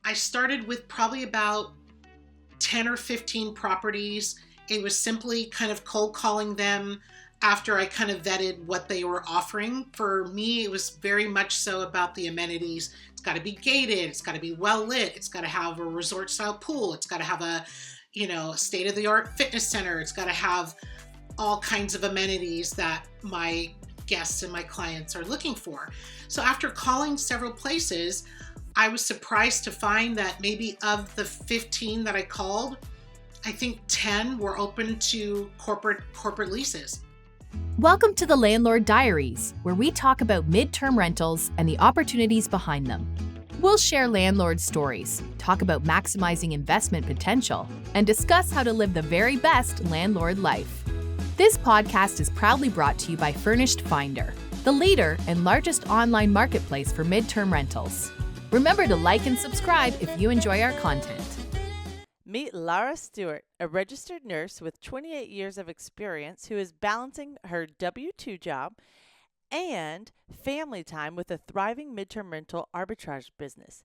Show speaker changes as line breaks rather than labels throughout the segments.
I started with probably about 10 or 15 properties. It was simply kind of cold calling them after I kind of vetted what they were offering. For me, it was very much so about the amenities. It's got to be gated, it's got to be well lit, it's got to have a resort style pool, it's got to have a, state of the art fitness center, it's got to have all kinds of amenities that my guests and my clients are looking for. So after calling several places, I was surprised to find that maybe of the 15 that I called, I think 10 were open to corporate leases.
Welcome to the Landlord Diaries, where we talk about midterm rentals and the opportunities behind them. We'll share landlord stories, talk about maximizing investment potential, and discuss how to live the very best landlord life. This podcast is proudly brought to you by Furnished Finder, the leader and largest online marketplace for midterm rentals. Remember to like and subscribe if you enjoy our content.
Meet Lara Stuart, a registered nurse with 28 years of experience who is balancing her W-2 job and family time with a thriving midterm rental arbitrage business.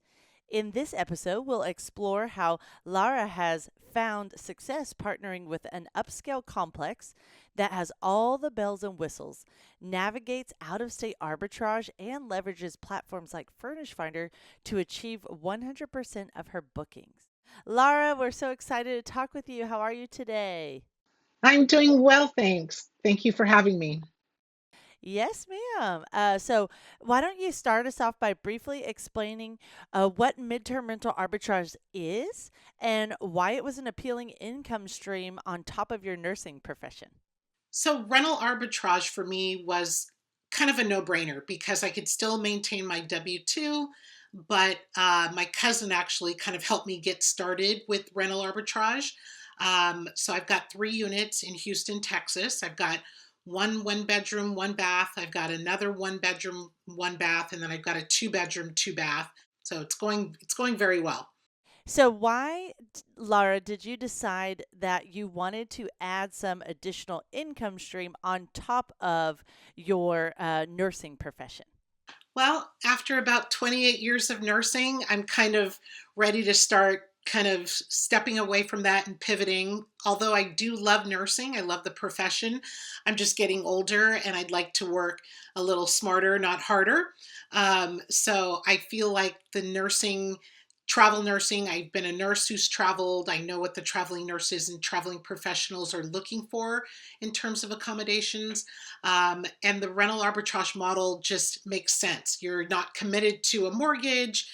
In this episode, we'll explore how Lara has found success partnering with an upscale complex that has all the bells and whistles, navigates out-of-state arbitrage, and leverages platforms like Furnished Finder to achieve 100% of her bookings. Lara, we're so excited to talk with you. How are you today?
I'm doing well, thanks. Thank you for having me.
Yes, ma'am. So why don't you start us off by briefly explaining what midterm rental arbitrage is and why it was an appealing income stream on top of your nursing profession?
So rental arbitrage for me was kind of a no-brainer because I could still maintain my W-2, but my cousin actually kind of helped me get started with rental arbitrage. So I've got 3 units in Houston, Texas. I've got one bedroom, 1 bath. I've got another 1 bedroom, 1 bath, and then I've got a 2 bedroom, 2 bath. So it's going very well.
So why, Lara, did you decide that you wanted to add some additional income stream on top of your nursing profession?
Well, after about 28 years of nursing, I'm kind of ready to start kind of stepping away from that and pivoting. Although I do love nursing, I love the profession. I'm just getting older and I'd like to work a little smarter, not harder. So I feel like travel nursing, I've been a nurse who's traveled. I know what the traveling nurses and traveling professionals are looking for in terms of accommodations. And the rental arbitrage model just makes sense. You're not committed to a mortgage,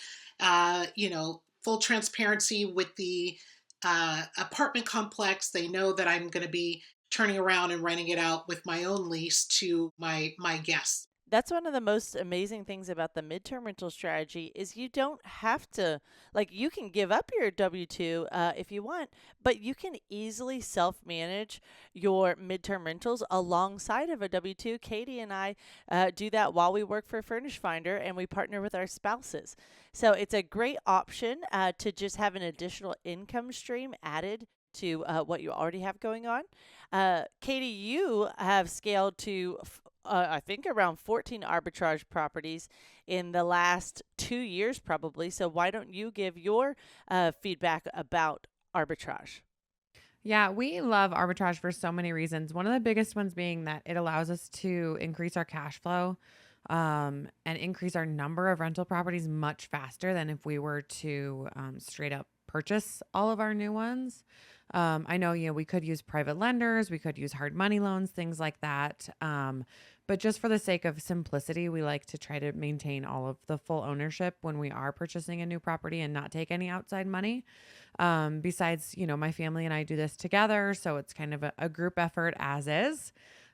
full transparency with the apartment complex. They know that I'm going to be turning around and renting it out with my own lease to my guests.
That's one of the most amazing things about the midterm rental strategy is you don't have to, like, you can give up your W-2 if you want, but you can easily self-manage your midterm rentals alongside of a W-2. Katie and I do that while we work for Furnished Finder, and we partner with our spouses. So it's a great option to just have an additional income stream added to what you already have going on. Katie, you have scaled to I think around 14 arbitrage properties in the last 2 years, probably. So why don't you give your feedback about arbitrage?
Yeah, we love arbitrage for so many reasons. One of the biggest ones being that it allows us to increase our cash flow and increase our number of rental properties much faster than if we were to straight up purchase all of our new ones. I know, we could use private lenders, we could use hard money loans, things like that. But just for the sake of simplicity, we like to try to maintain all of the full ownership when we are purchasing a new property and not take any outside money. Besides, my family and I do this together, so it's kind of a group effort as is.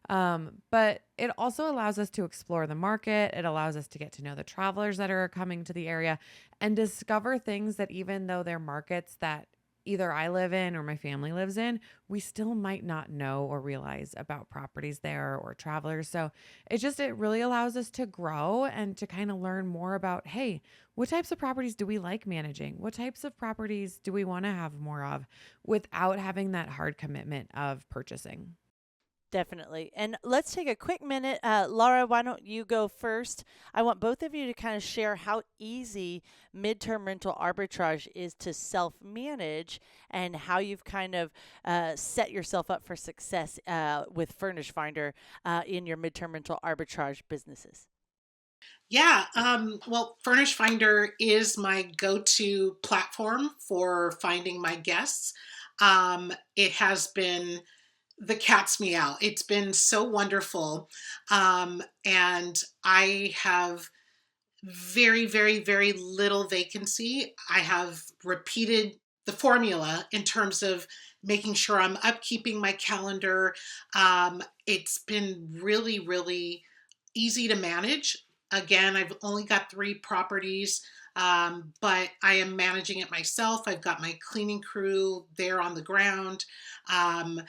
But it also allows us to explore the market. It allows us to get to know the travelers that are coming to the area and discover things that even though they're markets that either I live in or my family lives in, we still might not know or realize about properties there or travelers. So it really allows us to grow and to kind of learn more about, hey, what types of properties do we like managing? What types of properties do we want to have more of without having that hard commitment of purchasing?
Definitely. And let's take a quick minute. Laura, why don't you go first? I want both of you to kind of share how easy midterm rental arbitrage is to self manage and how you've kind of set yourself up for success with Furnished Finder in your midterm rental arbitrage businesses.
Yeah, well, Furnish Finder is my go-to platform for finding my guests. It has been the cat's meow. It's been so wonderful. And I have very, very, very little vacancy. I have repeated the formula in terms of making sure I'm upkeeping my calendar. It's been really, really easy to manage. Again, I've only got 3 properties, but I am managing it myself. I've got my cleaning crew there on the ground. Um,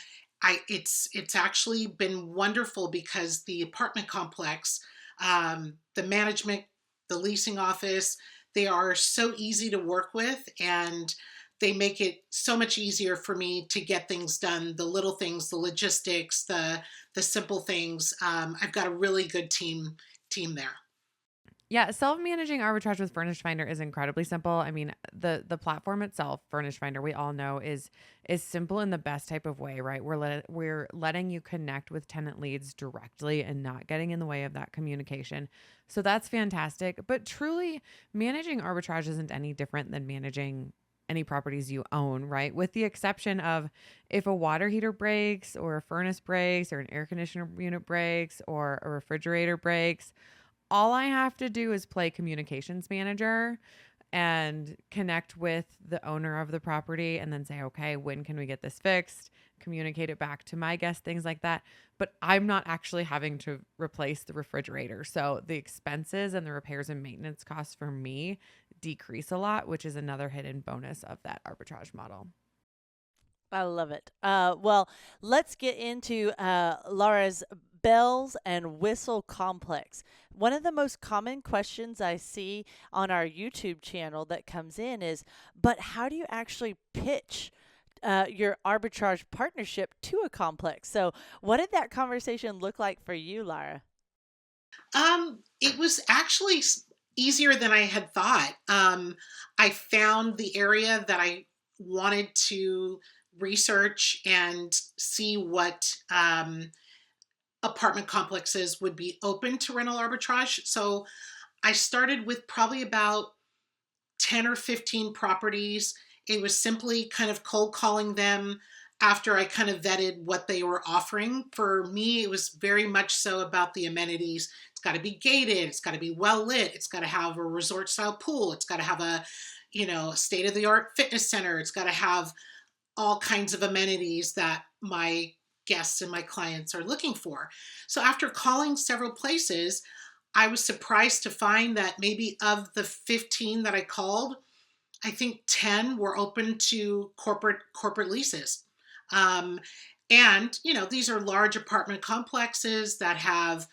it's actually been wonderful because the apartment complex, the management, the leasing office, they are so easy to work with, and they make it so much easier for me to get things done, the little things, the logistics, the simple things. I've got a really good team there.
Yeah, self-managing arbitrage with Furnished Finder is incredibly simple. I mean, the platform itself, Furnished Finder, we all know is simple in the best type of way, right? We're letting you connect with tenant leads directly and not getting in the way of that communication. So that's fantastic. But truly, managing arbitrage isn't any different than managing any properties you own, right? With the exception of if a water heater breaks or a furnace breaks or an air conditioner unit breaks or a refrigerator breaks, all I have to do is play communications manager and connect with the owner of the property and then say, okay, when can we get this fixed? Communicate it back to my guest, things like that. But I'm not actually having to replace the refrigerator. So the expenses and the repairs and maintenance costs for me decrease a lot, which is another hidden bonus of that arbitrage model.
I love it. Well, let's get into Laura's bells and whistle complex. One of the most common questions I see on our YouTube channel that comes in is, but how do you actually pitch your arbitrage partnership to a complex? So, what did that conversation look like for you, Lara?
It was actually easier than I had thought. I found the area that I wanted to research and see what apartment complexes would be open to rental arbitrage. So I started with probably about 10 or 15 properties. It was simply kind of cold calling them after I kind of vetted what they were offering. For me, it was very much so about the amenities. It's got to be gated, it's got to be well lit, it's got to have a resort style pool, it's got to have a, state of the art fitness center, it's got to have all kinds of amenities that my guests and my clients are looking for. So after calling several places, I was surprised to find that maybe of the 15 that I called, I think 10 were open to corporate leases. Um, and, these are large apartment complexes that have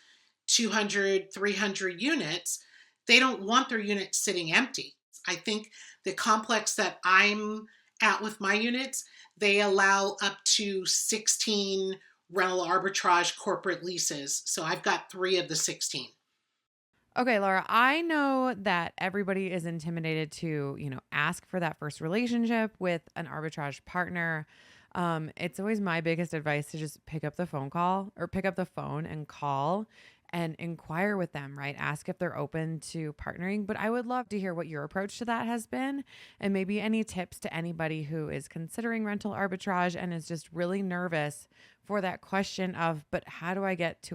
200, 300 units. They don't want their units sitting empty. I think the complex that I'm at with my units, they allow up to 16 rental arbitrage corporate leases. So I've got 3 of the 16.
Okay, Laura, I know that everybody is intimidated to, ask for that first relationship with an arbitrage partner. It's always my biggest advice to just pick up the phone call or pick up the phone and call and inquire with them, right? Ask if they're open to partnering. But I would love to hear what your approach to that has been and maybe any tips to anybody who is considering rental arbitrage and is just really nervous for that question of, but how do I get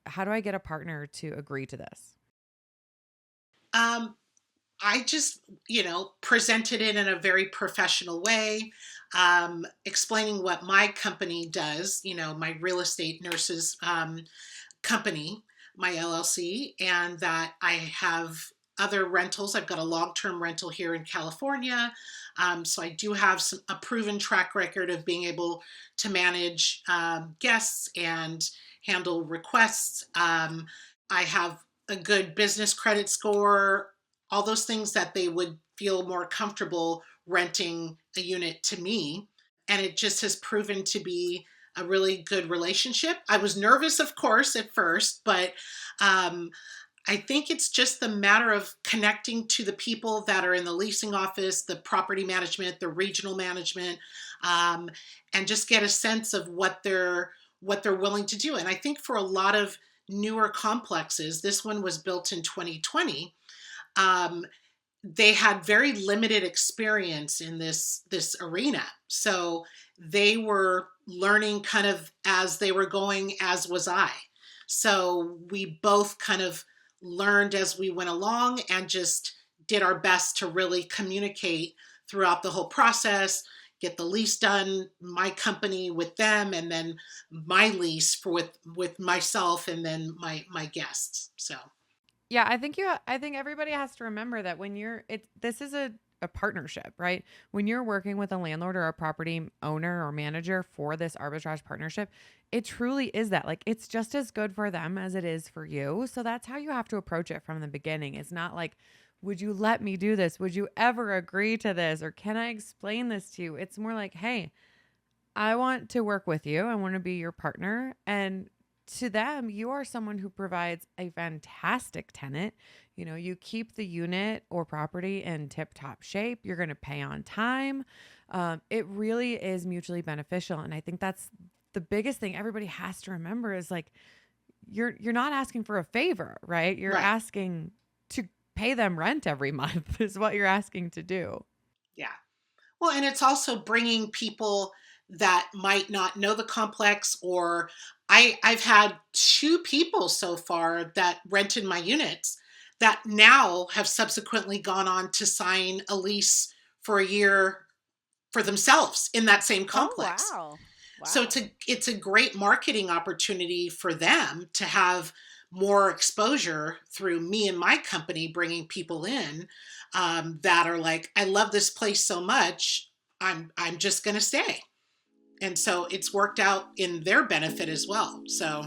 how do I get a partner to agree to this?
Um, I just, presented it in a very professional way, explaining what my company does, my real estate nurses company, my LLC, and that I have other rentals. I've got a long-term rental here in California. So I do have a proven track record of being able to manage guests and handle requests. I have a good business credit score, all those things that they would feel more comfortable renting a unit to me. And it just has proven to be a really good relationship. I was nervous, of course, at first, but um, I think it's just the matter of connecting to the people that are in the leasing office, the property management, the regional management, um, and just get a sense of what they're willing to do. And I think for a lot of newer complexes, this one was built in 2020. Um, they had very limited experience in this arena, so they were learning kind of as they were going, as was I. So we both kind of learned as we went along and just did our best to really communicate throughout the whole process, get the lease done, my company with them, and then my lease for with myself and then my guests. So
Yeah, I think everybody has to remember that when this is a partnership, right? When you're working with a landlord or a property owner or manager for this arbitrage partnership, it truly is that. Like, it's just as good for them as it is for you. So that's how you have to approach it from the beginning. It's not like, would you let me do this? Would you ever agree to this? Or can I explain this to you? It's more like, hey, I want to work with you. I want to be your partner. And to them, you are someone who provides a fantastic tenant. You know, you keep the unit or property in tip top shape. You're going to pay on time. It really is mutually beneficial. And I think that's the biggest thing everybody has to remember is like, you're not asking for a favor, right? You're
right.
asking to pay them rent every month is what you're asking to do.
Yeah. Well, and it's also bringing people that might not know the complex, or I've had two people so far that rented my units that now have subsequently gone on to sign a lease for a year for themselves in that same
Oh,
complex.
wow.
So
Wow.
it's a great marketing opportunity for them to have more exposure through me and my company bringing people in, that are like, I love this place so much, I'm just going to stay. And so it's worked out in their benefit as well. So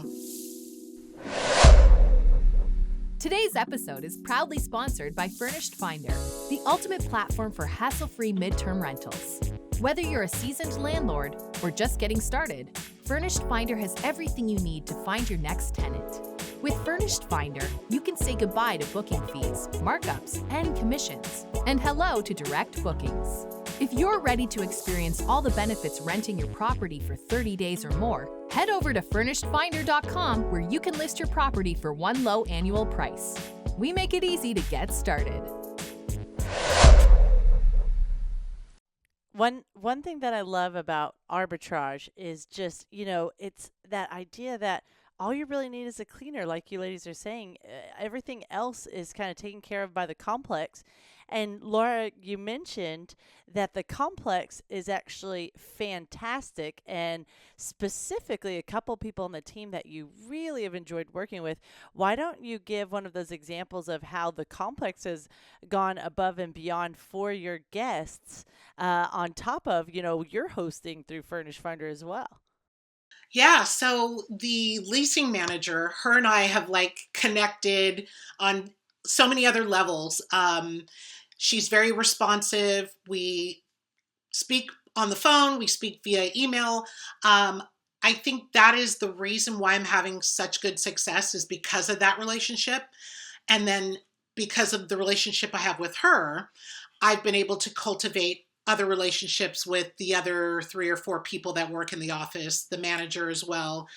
Today's episode is proudly sponsored by Furnished Finder, the ultimate platform for hassle-free midterm rentals. Whether you're a seasoned landlord or just getting started, Furnished Finder has everything you need to find your next tenant. With Furnished Finder, you can say goodbye to booking fees, markups, and commissions, and hello to direct bookings. If you're ready to experience all the benefits renting your property for 30 days or more, head over to furnishedfinder.com where you can list your property for one low annual price. We make it easy to get started.
One thing that I love about arbitrage is just, it's that idea that all you really need is a cleaner, like you ladies are saying. Everything else is kind of taken care of by the complex. And Laura, you mentioned that the complex is actually fantastic, and specifically a couple people on the team that you really have enjoyed working with. Why don't you give one of those examples of how the complex has gone above and beyond for your guests, on top of, your hosting through Furnish Finder as well?
yeah, so the leasing manager, her and I have like connected on so many other levels. She's very responsive. We speak on the phone, we speak via email. Um, I think that is the reason why I'm having such good success, is because of that relationship. And then because of the relationship I have with her, I've been able to cultivate other relationships with the other three or four people that work in the office, the manager as well.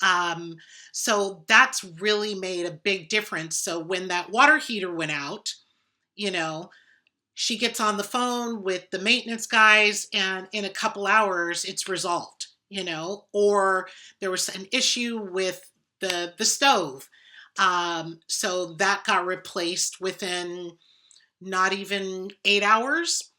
Um, so that's really made a big difference. So when that water heater went out, you know, she gets on the phone with the maintenance guys, and in a couple hours it's resolved, or there was an issue with the stove. So that got replaced within not even 8 hours.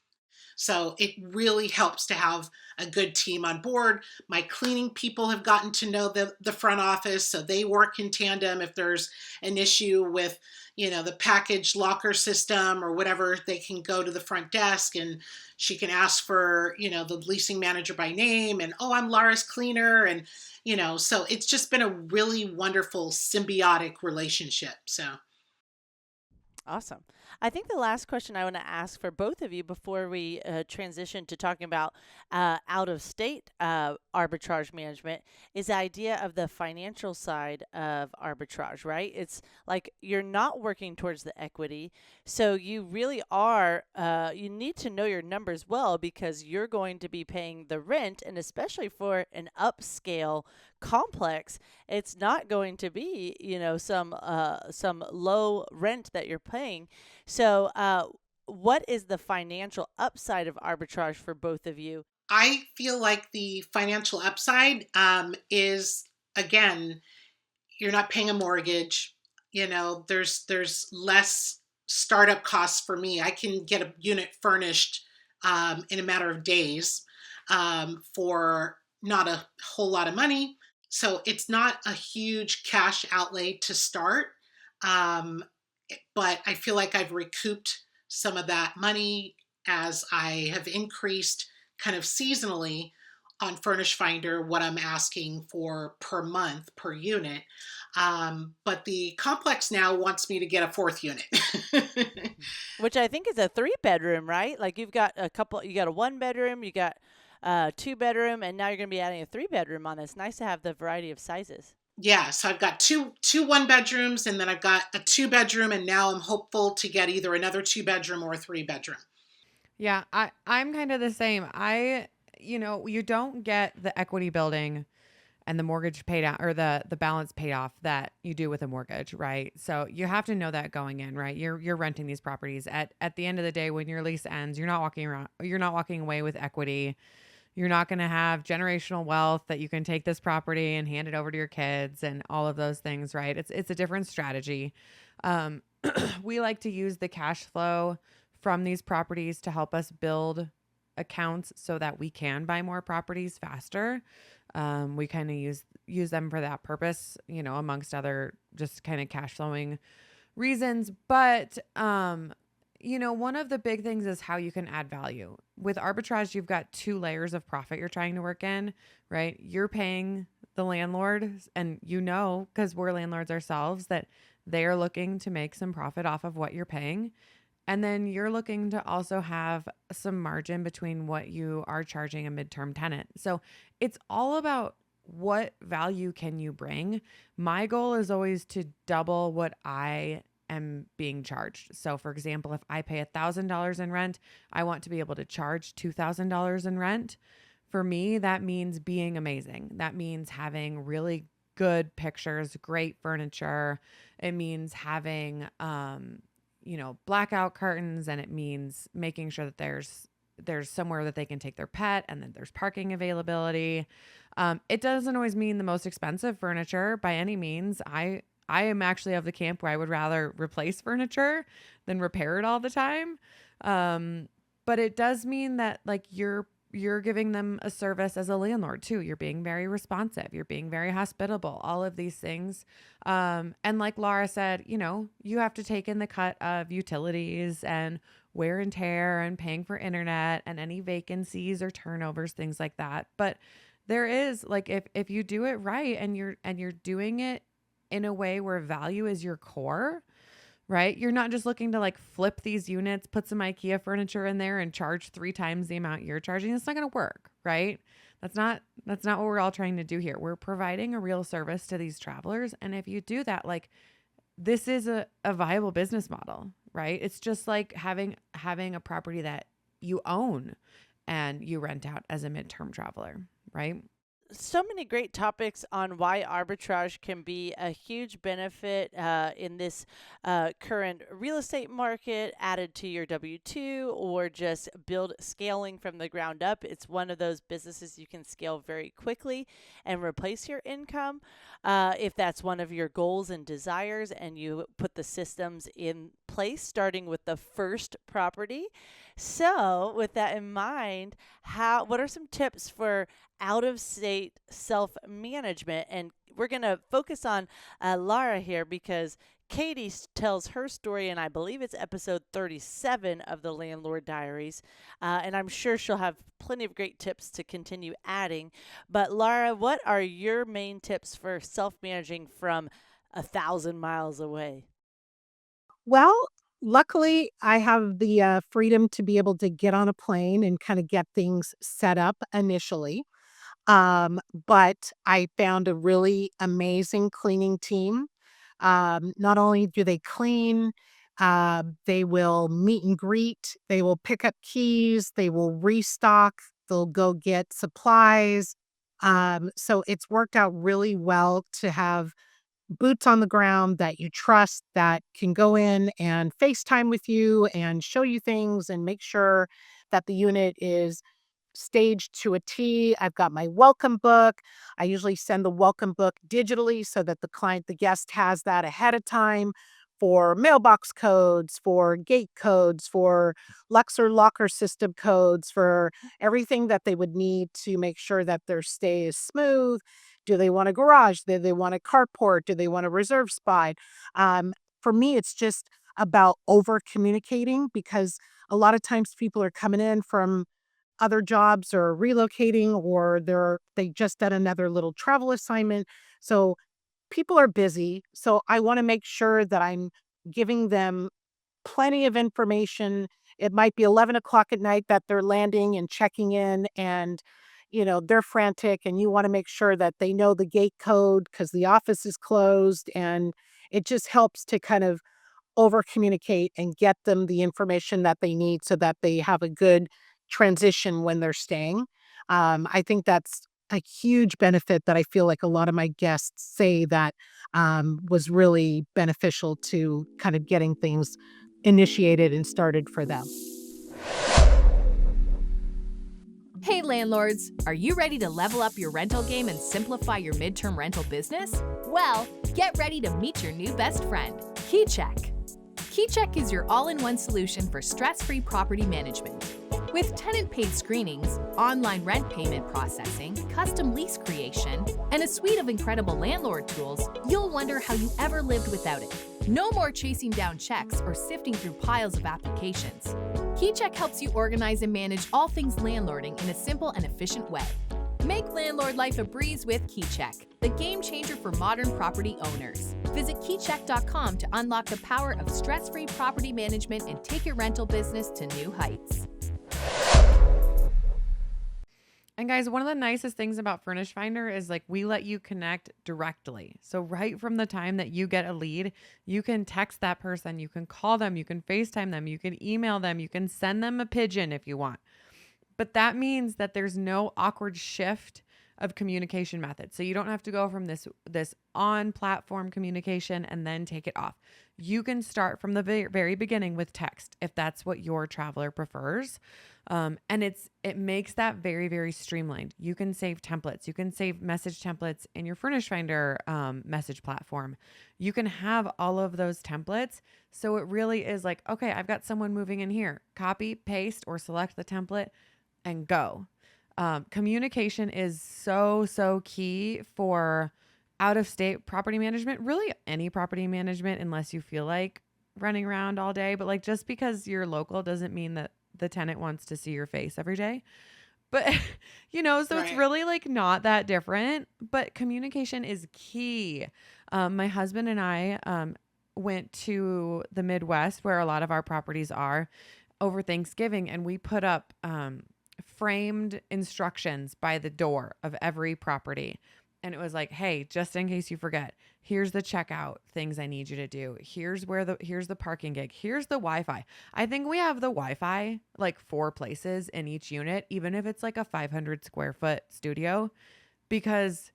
So it really helps to have a good team on board. My cleaning people have gotten to know the front office, so they work in tandem. If there's an issue with, the package locker system or whatever, they can go to the front desk and she can ask for, the leasing manager by name, and, oh, I'm Lara's cleaner. And, so it's just been a really wonderful symbiotic relationship. So,
Awesome. I think the last question I want to ask for both of you before we transition to talking about out of state arbitrage management is the idea of the financial side of arbitrage, right? It's like you're not working towards the equity. So you really are, you need to know your numbers well because you're going to be paying the rent. And especially for an upscale complex, it's not going to be, some low rent that you're paying. So, what is the financial upside of arbitrage for both of you?
I feel like the financial upside is, again, you're not paying a mortgage. There's less startup costs for me. I can get a unit furnished in a matter of days for not a whole lot of money. So it's not a huge cash outlay to start. Um, but I feel like I've recouped some of that money as I have increased kind of seasonally on Furnished Finder what I'm asking for per month per unit. But the complex now wants me to get a fourth unit.
Which I think is a 3 bedroom, right? Like you've got you got a 1 bedroom, you got 2 bedroom, and now you're going to be adding a 3 bedroom on this. Nice to have the variety of sizes.
Yeah, so I've got two 1 bedrooms, and then I've got a 2 bedroom, and now I'm hopeful to get either another 2 bedroom or a 3 bedroom.
Yeah, I'm kind of the same. You don't get the equity building and the mortgage paid out or the balance paid off that you do with a mortgage, right? So you have to know that going in, right? You're renting these properties. At the end of the day, when your lease ends, you're not walking away with equity. You're not going to have generational wealth that you can take this property and hand it over to your kids and all of those things, right? It's a different strategy. Um, we like to use the cash flow from these properties to help us build accounts so that we can buy more properties faster. We kind of use them for that purpose, amongst other just kind of cash flowing reasons. But one of the big things is how you can add value. With arbitrage, you've got 2 layers of profit you're trying to work in, right? You're paying the landlord, and because we're landlords ourselves, that they are looking to make some profit off of what you're paying. And then you're looking to also have some margin between what you are charging a midterm tenant. So it's all about what value can you bring. My goal is always to double what I am being charged. So for example, if I pay $1,000 in rent, I want to be able to charge $2,000 in rent. For me, that means being amazing. That means having really good pictures, great furniture. It means having, blackout curtains, and it means making sure that there's somewhere that they can take their pet and that there's parking availability. It doesn't always mean the most expensive furniture by any means. I am actually of the camp where I would rather replace furniture than repair it all the time. But it does mean that like you're giving them a service as a landlord too. You're being very responsive. You're being very hospitable, all of these things. And like Lara said, you have to take in the cut of utilities and wear and tear and paying for internet and any vacancies or turnovers, things like that. But there is like, if you do it right and you're doing it in a way where value is your core, right? You're not just looking to like flip these units, put some IKEA furniture in there and charge 3 times the amount you're charging. It's not going to work, right? That's not what we're all trying to do here. We're providing a real service to these travelers. And if you do that, like this is a viable business model, right? It's just like having a property that you own and you rent out as a midterm traveler, right?
So many great topics on why arbitrage can be a huge benefit in this current real estate market, added to your W-2, or just build scaling from the ground up. It's one of those businesses you can scale very quickly and replace your income if that's one of your goals and desires, and you put the systems in place, starting with the first property. So, with that in mind, what are some tips for out of state self management? And we're going to focus on Lara here because Katie tells her story, and I believe it's episode 37 of the Landlord Diaries. And I'm sure she'll have plenty of great tips to continue adding. But Lara, what are your main tips for self managing from 1,000 miles away?
Well, luckily, I have the freedom to be able to get on a plane and kind of get things set up initially. But I found a really amazing cleaning team. Not only do they clean, they will meet and greet, they will pick up keys, they will restock, they'll go get supplies. So it's worked out really well to have boots on the ground that you trust that can go in and FaceTime with you and show you things and make sure that the unit is staged to a T. I've got my welcome book. I usually send the welcome book digitally so that the guest has that ahead of time for mailbox codes, for gate codes, for Luxor locker system codes, for everything that they would need to make sure that their stay is smooth. Do they want a garage? Do they want a carport? Do they want a reserve spot? Um, for me, it's just about over communicating because a lot of times people are coming in from other jobs or relocating or they just did another little travel assignment. So people are busy. So I want to make sure that I'm giving them plenty of information. It might be 11 o'clock at night that they're landing and checking in and they're frantic and you want to make sure that they know the gate code because the office is closed and it just helps to kind of over communicate and get them the information that they need so that they have a good transition when they're staying. I think that's a huge benefit that I feel like a lot of my guests say that was really beneficial to kind of getting things initiated and started for them.
Hey landlords, are you ready to level up your rental game and simplify your midterm rental business? Well, get ready to meet your new best friend, KeyCheck. KeyCheck is your all-in-one solution for stress-free property management. With tenant-paid screenings, online rent payment processing, custom lease creation, and a suite of incredible landlord tools, you'll wonder how you ever lived without it. No more chasing down checks or sifting through piles of applications. KeyCheck helps you organize and manage all things landlording in a simple and efficient way. Make landlord life a breeze with KeyCheck, the game changer for modern property owners. Visit keycheck.com to unlock the power of stress-free property management and take your rental business to new heights.
And guys, one of the nicest things about Furnished Finder is like we let you connect directly. So right from the time that you get a lead, you can text that person, you can call them, you can FaceTime them, you can email them, you can send them a pigeon if you want. But that means that there's no awkward shift of communication methods. So you don't have to go from this on platform communication and then take it off. You can start from the very beginning with text if that's what your traveler prefers. And it makes that very, very streamlined. You can save templates. You can save message templates in your Furnished Finder message platform. You can have all of those templates. So it really is like, okay, I've got someone moving in here. Copy, paste, or select the template and go. Communication is so key for out-of-state property management, really any property management, unless you feel like running around all day. But like just because you're local doesn't mean that the tenant wants to see your face every day. But, so it's
Right.
really like not that different, but communication is key. My husband and I went to the Midwest where a lot of our properties are over Thanksgiving, and we put up framed instructions by the door of every property. And it was like, hey, just in case you forget, here's the checkout things I need you to do. Here's the parking gig. Here's the Wi-Fi. I think we have the Wi-Fi like 4 places in each unit, even if it's like a 500 square foot studio, because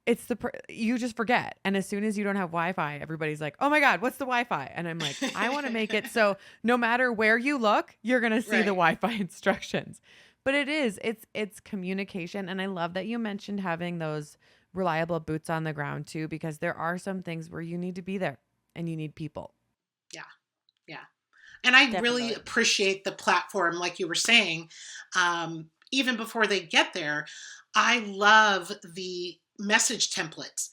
it's you just forget. And as soon as you don't have Wi-Fi, everybody's like, oh my God, what's the Wi-Fi? And I'm like, I want to make it so no matter where you look, you're going to see the
Right.
Wi-Fi instructions. But it's communication. And I love that you mentioned having those reliable boots on the ground too, because there are some things where you need to be there and you need people.
Yeah. Yeah. And I really
Definitely.
appreciate the platform, like you were saying, even before they get there. I love the message templates.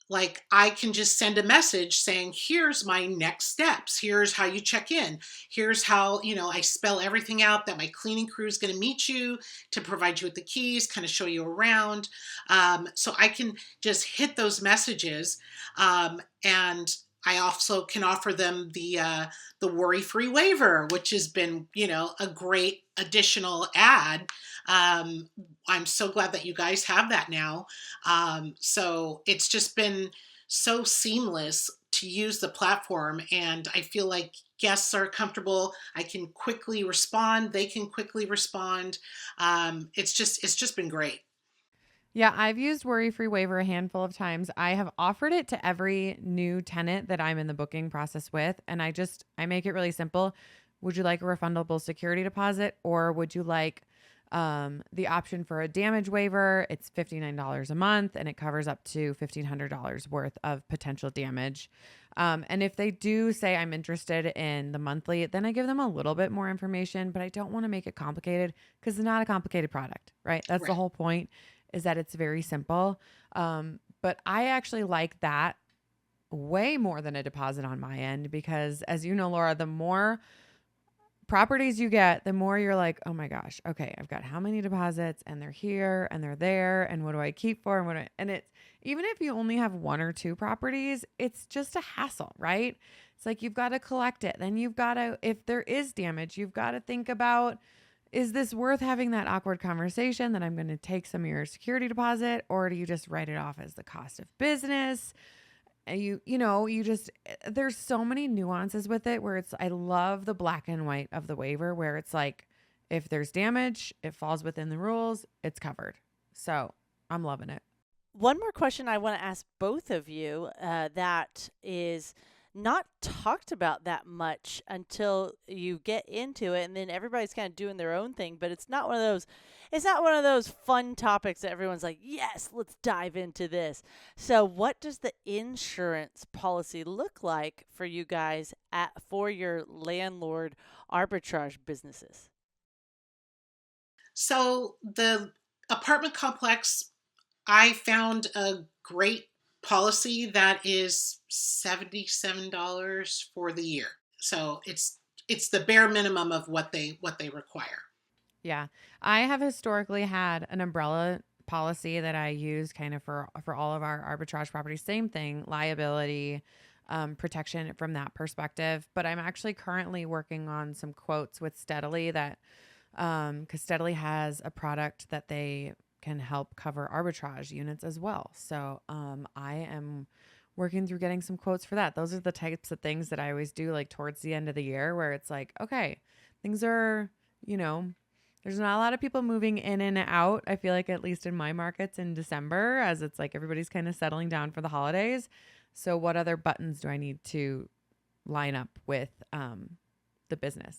Like I can just send a message saying, here's my next steps. Here's how you check in. Here's how, I spell everything out that my cleaning crew is going to meet you to provide you with the keys, kind of show you around. So I can just hit those messages. And I also can offer them the Worry-Free Waiver, which has been, a great additional add. I'm so glad that you guys have that now. So it's just been so seamless to use the platform, and I feel like guests are comfortable. I can quickly respond. They can quickly respond. It's just been great.
Yeah, I've used Worry-Free Waiver a handful of times. I have offered it to every new tenant that I'm in the booking process with, and I make it really simple. Would you like a refundable security deposit, or would you like the option for a damage waiver? It's $59 a month, and it covers up to $1,500 worth of potential damage. And if they do say I'm interested in the monthly, then I give them a little bit more information, but I don't want to make it complicated because it's not a complicated product, right? That's the
Right.
whole point, is that it's very simple. But I actually like that way more than a deposit on my end because, as you know, Laura, the more properties you get, the more you're like, oh my gosh, okay, I've got how many deposits and they're here and they're there. And what do I keep for? And it's, even if you only have one or two properties, it's just a hassle, right? It's like you've got to collect it. Then you've got to, if there is damage, you've got to think about, is this worth having that awkward conversation that I'm going to take some of your security deposit, or do you just write it off as the cost of business? And you just, there's so many nuances with it where I love the black and white of the waiver where it's like, if there's damage, it falls within the rules, it's covered. So I'm loving it.
One more question I want to ask both of you that is not talked about that much until you get into it, and then everybody's kind of doing their own thing. But it's not one of those fun topics that everyone's like, yes, let's dive into this. So, what does the insurance policy look like for you guys for your landlord arbitrage businesses?
So the apartment complex, I found a great policy that is $77 for the year. So it's the bare minimum of what they require.
Yeah. I have historically had an umbrella policy that I use kind of for all of our arbitrage properties. Same thing, liability, protection from that perspective. But I'm actually currently working on some quotes with Steadily that because Steadily has a product that they can help cover arbitrage units as well. So I am working through getting some quotes for that. Those are the types of things that I always do like towards the end of the year where it's like, okay, things are, you know, there's not a lot of people moving in and out. I feel like at least in my markets in December, as it's like everybody's kind of settling down for the holidays. So what other buttons do I need to line up with the business?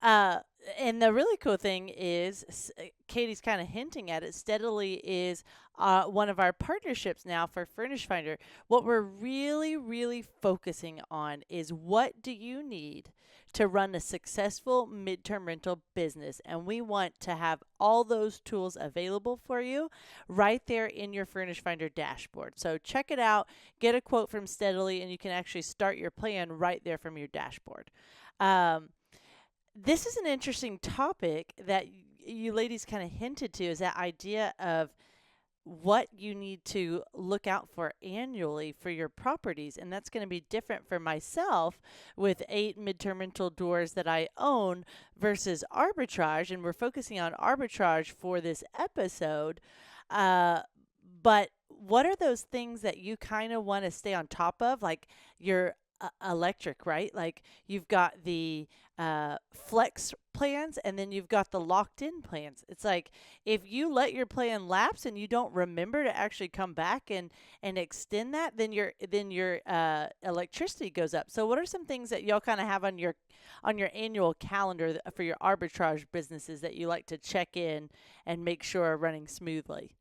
Uh, and the really cool thing is, Katie's kind of hinting at it. Steadily is one of our partnerships now for Furnished Finder. What we're really, really focusing on is what do you need to run a successful midterm rental business, and we want to have all those tools available for you right there in your Furnished Finder dashboard. So check it out, get a quote from Steadily, and you can actually start your plan right there from your dashboard. Um, this is an interesting topic that you ladies kind of hinted to, is that idea of what you need to look out for annually for your properties. And that's going to be different for myself with 8 midterm rental doors that I own versus arbitrage. And we're focusing on arbitrage for this episode. But what are those things that you kind of want to stay on top of? Like your electric, right? Like you've got the flex plans, and then you've got the locked in plans. It's like if you let your plan lapse and you don't remember to actually come back and extend that, then your electricity goes up. So what are some things that y'all kind of have on your annual calendar for your arbitrage businesses that you like to check in and make sure are running smoothly?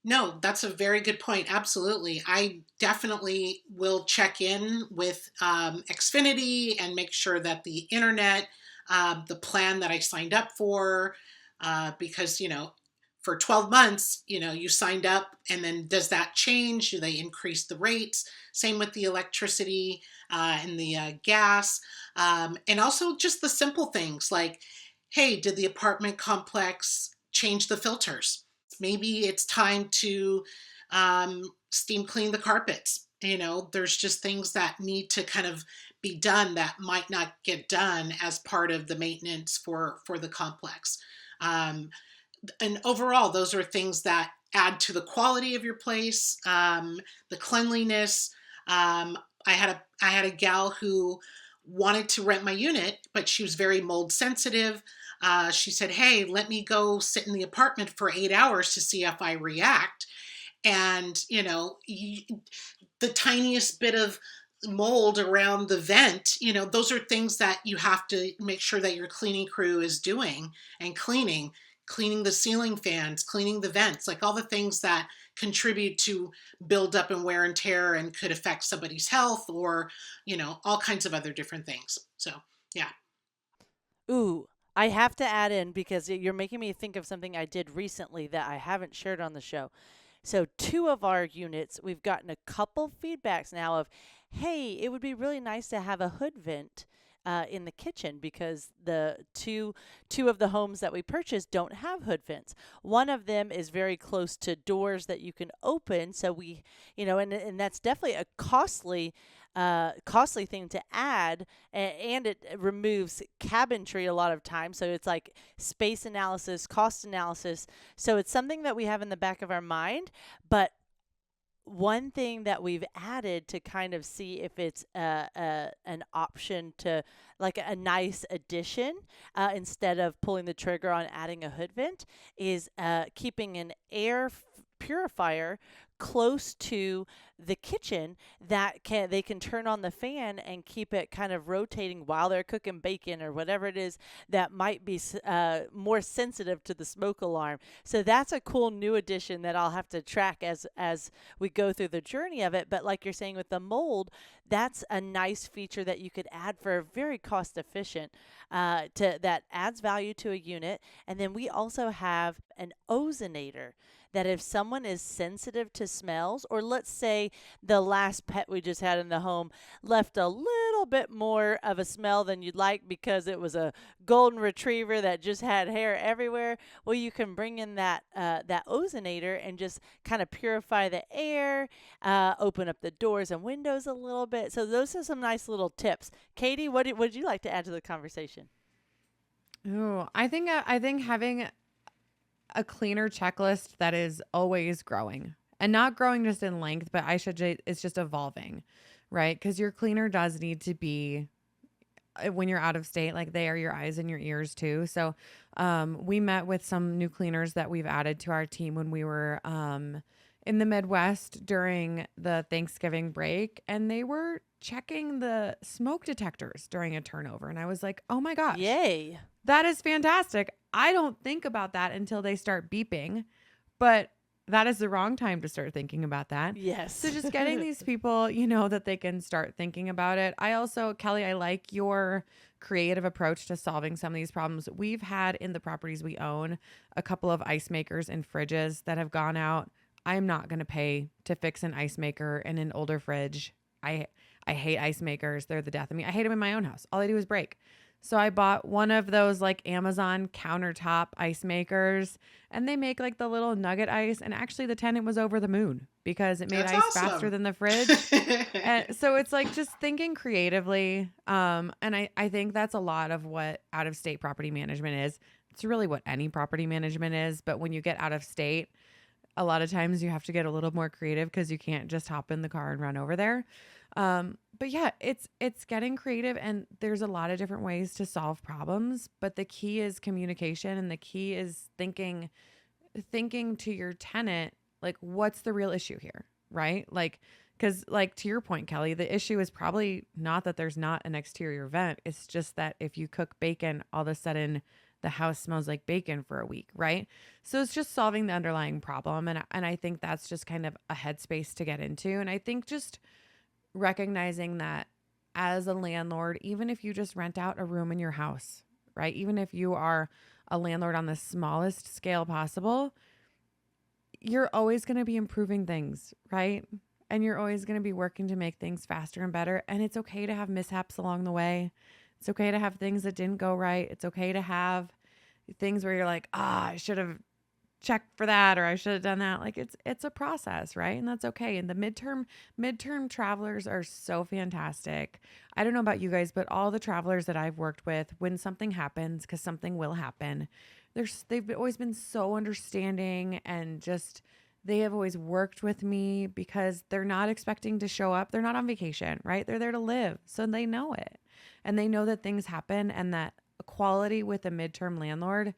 No, that's a very good point. Absolutely. I definitely will check in with Xfinity and make sure that the internet, the plan that I signed up for, because, for 12 months, you signed up, and then does that change? Do they increase the rates? Same with the electricity and the gas. And also just the simple things like, hey, did the apartment complex change the filters? Maybe it's time to steam clean the carpets. There's just things that need to kind of be done that might not get done as part of the maintenance for the complex. Um, and overall, those are things that add to the quality of your place, the cleanliness. I had a gal who wanted to rent my unit, but she was very mold sensitive. She said, "Hey, let me go sit in the apartment for 8 hours to see if I react." And the tiniest bit of mold around the vent, those are things that you have to make sure that your cleaning crew is doing and cleaning the ceiling fans, cleaning the vents, like all the things that contribute to build up and wear and tear and could affect somebody's health, or all kinds of other different things. So yeah.
Ooh, I have to add in because you're making me think of something I did recently that I haven't shared on the show. So, two of our units, we've gotten a couple feedbacks now of, hey, it would be really nice to have a hood vent in the kitchen because the two of the homes that we purchased don't have hood vents. One of them is very close to doors that you can open, so and that's definitely a costly thing to add, and it removes cabinetry a lot of times. So it's like space analysis, cost analysis. So it's something that we have in the back of our mind. But one thing that we've added to kind of see if it's an option to like a nice addition instead of pulling the trigger on adding a hood vent is keeping an air purifier close to the kitchen that they can turn on the fan and keep it kind of rotating while they're cooking bacon or whatever it is that might be more sensitive to the smoke alarm. So that's a cool new addition that I'll have to track as we go through the journey of it. But like you're saying with the mold, that's a nice feature that you could add for very cost efficient that adds value to a unit. And then we also have an ozonator that if someone is sensitive to smells, or let's say the last pet we just had in the home left a little bit more of a smell than you'd like because it was a golden retriever that just had hair everywhere, well, you can bring in that ozonator and just kind of purify the air, open up the doors and windows a little bit. So those are some nice little tips. Katie, what would you like to add to the conversation?
Ooh, I think having a cleaner checklist that is always growing, and not growing just in length, but it's just evolving, right? Because your cleaner does need to be, when you're out of state, like they are your eyes and your ears too. So we met with some new cleaners that we've added to our team when we were in the Midwest during the Thanksgiving break, and they were checking the smoke detectors during a turnover. And I was like, oh my gosh.
Yay.
That is fantastic. I don't think about that until they start beeping, but that is the wrong time to start thinking about that.
Yes.
So just getting these people, that they can start thinking about it. I also, Kelly, I like your creative approach to solving some of these problems. We've had in the properties we own a couple of ice makers and fridges that have gone out. I'm not going to pay to fix an ice maker in an older fridge. I hate ice makers. They're the death of me. I hate them in my own house. All I do is break. So I bought one of those like Amazon countertop ice makers, and they make like the little nugget ice. And actually the tenant was over the moon because it made
That's
ice
awesome.
faster than the fridge. And so it's like just thinking creatively. And I think that's a lot of what out of state property management is. It's really what any property management is. But when you get out of state, a lot of times you have to get a little more creative because you can't just hop in the car and run over there. But yeah, it's getting creative, and there's a lot of different ways to solve problems, but the key is communication, and the key is thinking to your tenant, like, what's the real issue here, right? Like, because like to your point, Kelly, the issue is probably not that there's not an exterior vent. It's just that if you cook bacon, all of a sudden the house smells like bacon for a week, right? So it's just solving the underlying problem. And I think that's just kind of a headspace to get into. And I think just recognizing that as a landlord, even if you just rent out a room in your house, right? Even if you are a landlord on the smallest scale possible, you're always going to be improving things, right? And you're always going to be working to make things faster and better. And it's okay to have mishaps along the way. It's okay to have things that didn't go right. It's okay to have things where you're like, I should have checked for that, or I should have done that. Like it's a process, right? And that's okay. And the midterm travelers are so fantastic. I don't know about you guys, but all the travelers that I've worked with, when something happens, because something will happen, they've always been so understanding, and just they have always worked with me because they're not expecting to show up. They're not on vacation, right? They're there to live. So they know it. And they know that things happen, and that quality with a midterm landlord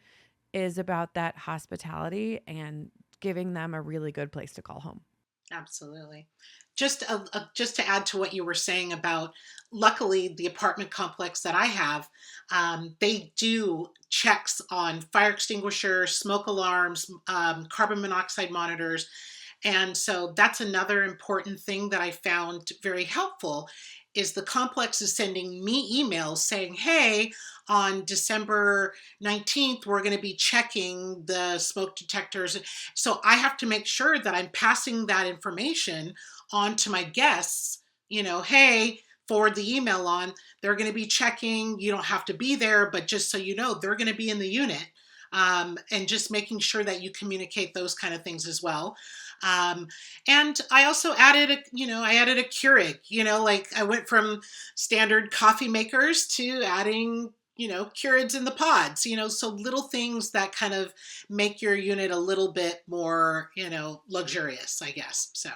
is about that hospitality and giving them a really good place to call home.
Absolutely. Just to add to what you were saying about, luckily, the apartment complex that I have, they do checks on fire extinguishers, smoke alarms, carbon monoxide monitors. And so that's another important thing that I found very helpful, is the complex is sending me emails saying, hey, on December 19th, we're going to be checking the smoke detectors. So I have to make sure that I'm passing that information on to my guests, hey, forward the email on. They're going to be checking. You don't have to be there, but just so you know, they're going to be in the unit. And just making sure that you communicate those kind of things as well. And I also added a Keurig, like I went from standard coffee makers to adding, Keurigs in the pods, so little things that kind of make your unit a little bit more, luxurious, I guess. So.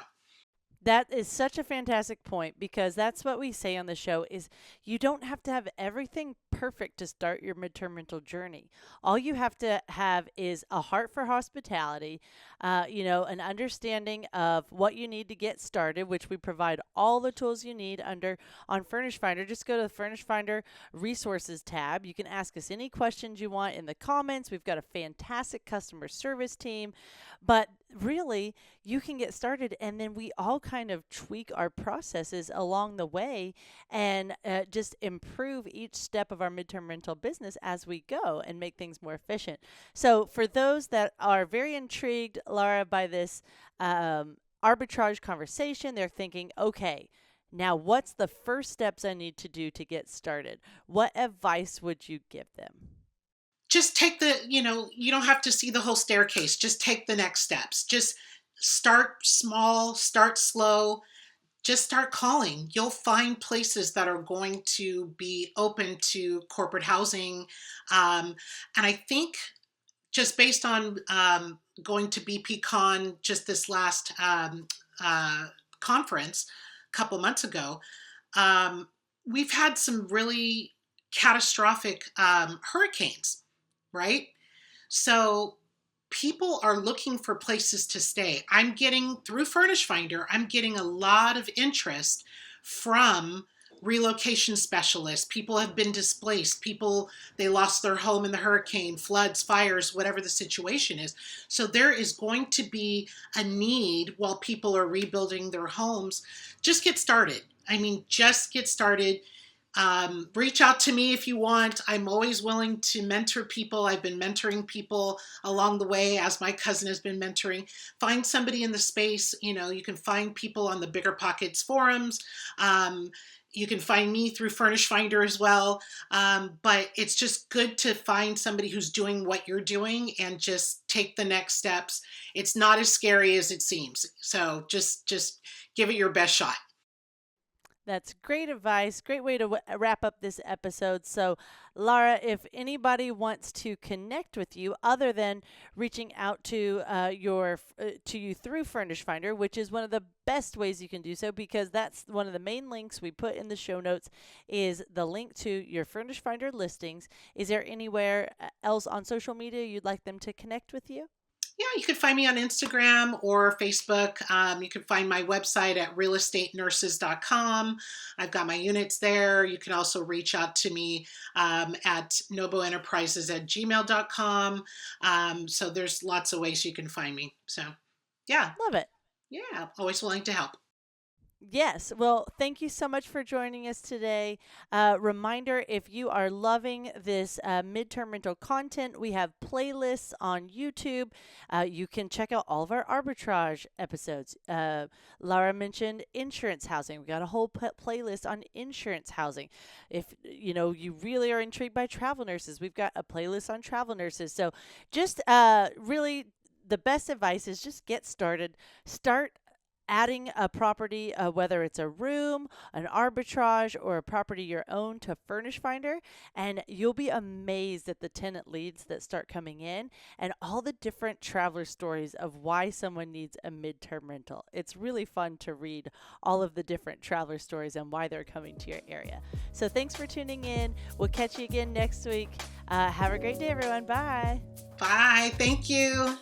That is such a fantastic point, because that's what we say on the show is you don't have to have everything perfect to start your midterm rental journey. All you have to have is a heart for hospitality, an understanding of what you need to get started, which we provide all the tools you need on Furnished Finder. Just go to the Furnished Finder resources tab. You can ask us any questions you want in the comments. We've got a fantastic customer service team, but really you can get started, and then we all kind of tweak our processes along the way and just improve each step of our midterm rental business as we go and make things more efficient. So for those that are very intrigued, Lara, by this arbitrage conversation, they're thinking, okay, now what's the first steps I need to do to get started? What advice would you give them?
Just take you don't have to see the whole staircase. Just take the next steps. Just start small, start slow, just start calling. You'll find places that are going to be open to corporate housing. And I think just based on going to BPCon just this last conference a couple months ago, we've had some really catastrophic hurricanes, right? So people are looking for places to stay. I'm getting, through Furnish Finder, I'm getting a lot of interest from relocation specialists. People have been displaced. People, they lost their home in the hurricane, floods, fires, whatever the situation is. So there is going to be a need while people are rebuilding their homes. Just get started. I mean, just get started. Reach out to me if you want. I'm always willing to mentor people. I've been mentoring people along the way, as my cousin has been mentoring. Find somebody in the space. You can find people on the Bigger Pockets forums. You can find me through Furnish Finder as well. But it's just good to find somebody who's doing what you're doing and just take the next steps. It's not as scary as it seems. So just give it your best shot.
That's great advice. Great way to wrap up this episode. So, Lara, if anybody wants to connect with you other than reaching out to you through Furnish Finder, which is one of the best ways you can do so, because that's one of the main links we put in the show notes, is the link to your Furnish Finder listings. Is there anywhere else on social media you'd like them to connect with you?
Yeah, you can find me on Instagram or Facebook. You can find my website at realestatenurses.com. I've got my units there. You can also reach out to me at noboenterprises@gmail.com. So there's lots of ways you can find me. So, yeah.
Love it.
Yeah, always willing to help.
Yes. Well, thank you so much for joining us today. Reminder, if you are loving this midterm rental content, we have playlists on YouTube. You can check out all of our arbitrage episodes. Lara mentioned insurance housing. We got a whole playlist on insurance housing. If you really are intrigued by travel nurses, we've got a playlist on travel nurses. So just really the best advice is just get started. Start adding a property, whether it's a room, an arbitrage, or a property your own to Furnish Finder, and you'll be amazed at the tenant leads that start coming in and all the different traveler stories of why someone needs a midterm rental. It's really fun to read all of the different traveler stories and why they're coming to your area. So thanks for tuning in. We'll catch you again next week. Have a great day, everyone. Bye.
Bye. Thank you.